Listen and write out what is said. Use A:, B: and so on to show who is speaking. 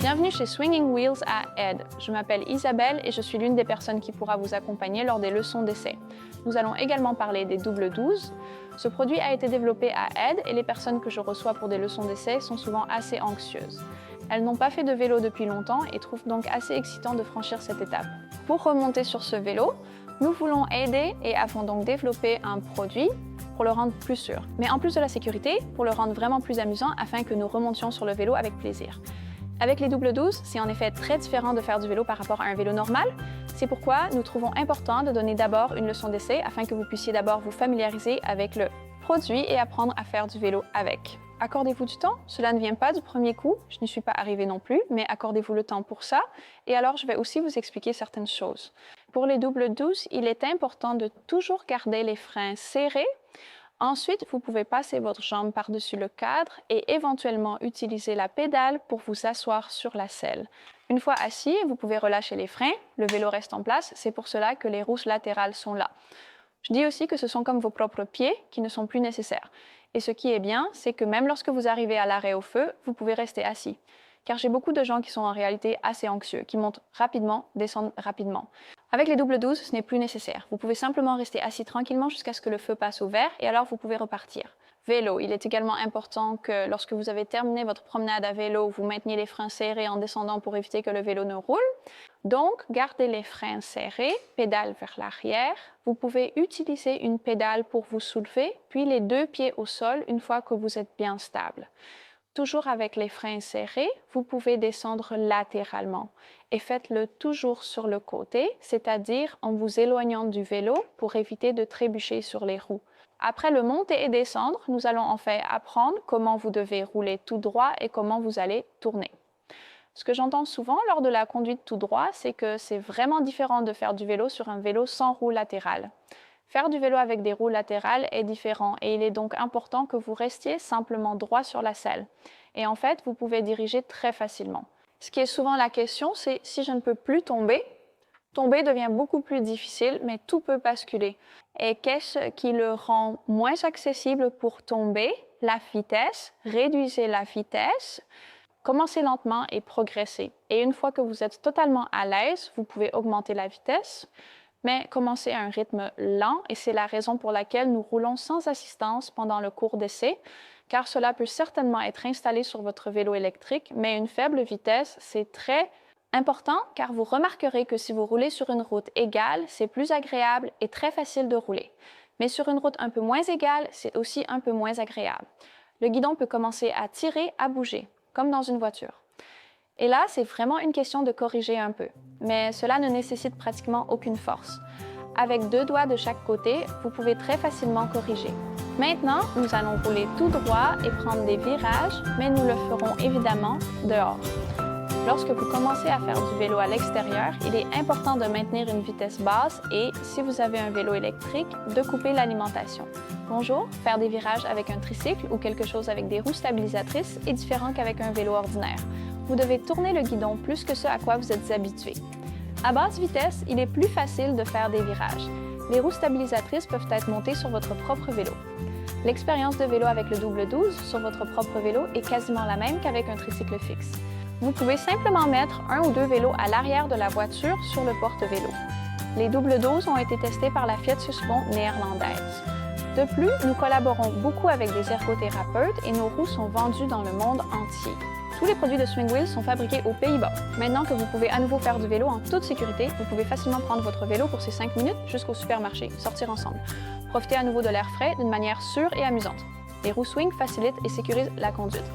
A: Bienvenue chez Swinging Wheels à Aide. Je m'appelle Isabelle et je suis l'une des personnes qui pourra vous accompagner lors des leçons d'essai. Nous allons également parler des double 12. Ce produit a été développé à Aide et les personnes que je reçois pour des leçons d'essai sont souvent assez anxieuses. Elles n'ont pas fait de vélo depuis longtemps et trouvent donc assez excitant de franchir cette étape. Pour remonter sur ce vélo, nous voulons aider et avons donc développé un produit pour le rendre plus sûr. Mais en plus de la sécurité, pour le rendre vraiment plus amusant afin que nous remontions sur le vélo avec plaisir. Avec les double 12, c'est en effet très différent de faire du vélo par rapport à un vélo normal. C'est pourquoi nous trouvons important de donner d'abord une leçon d'essai afin que vous puissiez d'abord vous familiariser avec le produit et apprendre à faire du vélo avec. Accordez-vous du temps, cela ne vient pas du premier coup, je n'y suis pas arrivée non plus, mais accordez-vous le temps pour ça et alors je vais aussi vous expliquer certaines choses. Pour les double 12, il est important de toujours garder les freins serrés. Ensuite, vous pouvez passer votre jambe par-dessus le cadre et éventuellement utiliser la pédale pour vous asseoir sur la selle. Une fois assis, vous pouvez relâcher les freins, le vélo reste en place, c'est pour cela que les roues latérales sont là. Je dis aussi que ce sont comme vos propres pieds qui ne sont plus nécessaires. Et ce qui est bien, c'est que même lorsque vous arrivez à l'arrêt au feu, vous pouvez rester assis. Car j'ai beaucoup de gens qui sont en réalité assez anxieux, qui montent rapidement, descendent rapidement. Avec les double 12, ce n'est plus nécessaire. Vous pouvez simplement rester assis tranquillement jusqu'à ce que le feu passe au vert et alors vous pouvez repartir. Vélo, il est également important que lorsque vous avez terminé votre promenade à vélo, vous mainteniez les freins serrés en descendant pour éviter que le vélo ne roule. Donc, gardez les freins serrés, pédale vers l'arrière. Vous pouvez utiliser une pédale pour vous soulever, puis les deux pieds au sol une fois que vous êtes bien stable. Toujours avec les freins serrés, vous pouvez descendre latéralement et faites-le toujours sur le côté, c'est-à-dire en vous éloignant du vélo pour éviter de trébucher sur les roues. Après le monter et descendre, nous allons en fait apprendre comment vous devez rouler tout droit et comment vous allez tourner. Ce que j'entends souvent lors de la conduite tout droit, c'est que c'est vraiment différent de faire du vélo sur un vélo sans roue latérale. Faire du vélo avec des roues latérales est différent et il est donc important que vous restiez simplement droit sur la selle. Et en fait, vous pouvez diriger très facilement. Ce qui est souvent la question, c'est si je ne peux plus tomber, tomber devient beaucoup plus difficile, mais tout peut basculer. Et qu'est-ce qui le rend moins accessible pour tomber? La vitesse. Réduisez la vitesse. Commencez lentement et progressez. Et une fois que vous êtes totalement à l'aise, vous pouvez augmenter la vitesse. Mais commencez à un rythme lent et c'est la raison pour laquelle nous roulons sans assistance pendant le cours d'essai, car cela peut certainement être installé sur votre vélo électrique, mais une faible vitesse, c'est très important car vous remarquerez que si vous roulez sur une route égale, c'est plus agréable et très facile de rouler. Mais sur une route un peu moins égale, c'est aussi un peu moins agréable. Le guidon peut commencer à tirer, à bouger, comme dans une voiture. Et là, c'est vraiment une question de corriger un peu. Mais cela ne nécessite pratiquement aucune force. Avec deux doigts de chaque côté, vous pouvez très facilement corriger. Maintenant, nous allons rouler tout droit et prendre des virages, mais nous le ferons évidemment dehors. Lorsque vous commencez à faire du vélo à l'extérieur, il est important de maintenir une vitesse basse et, si vous avez un vélo électrique, de couper l'alimentation. Bonjour, faire des virages avec un tricycle ou quelque chose avec des roues stabilisatrices est différent qu'avec un vélo ordinaire. Vous devez tourner le guidon plus que ce à quoi vous êtes habitué. À basse vitesse, il est plus facile de faire des virages. Les roues stabilisatrices peuvent être montées sur votre propre vélo. L'expérience de vélo avec le double 12 sur votre propre vélo est quasiment la même qu'avec un tricycle fixe. Vous pouvez simplement mettre un ou deux vélos à l'arrière de la voiture sur le porte-vélo. Les double 12 ont été testés par la Fiat Suspend néerlandaise. De plus, nous collaborons beaucoup avec des ergothérapeutes et nos roues sont vendues dans le monde entier. Tous les produits de Swing Wheels sont fabriqués aux Pays-Bas. Maintenant que vous pouvez à nouveau faire du vélo en toute sécurité, vous pouvez facilement prendre votre vélo pour ces 5 minutes jusqu'au supermarché, sortir ensemble. Profitez à nouveau de l'air frais d'une manière sûre et amusante. Les roues Swing facilitent et sécurisent la conduite.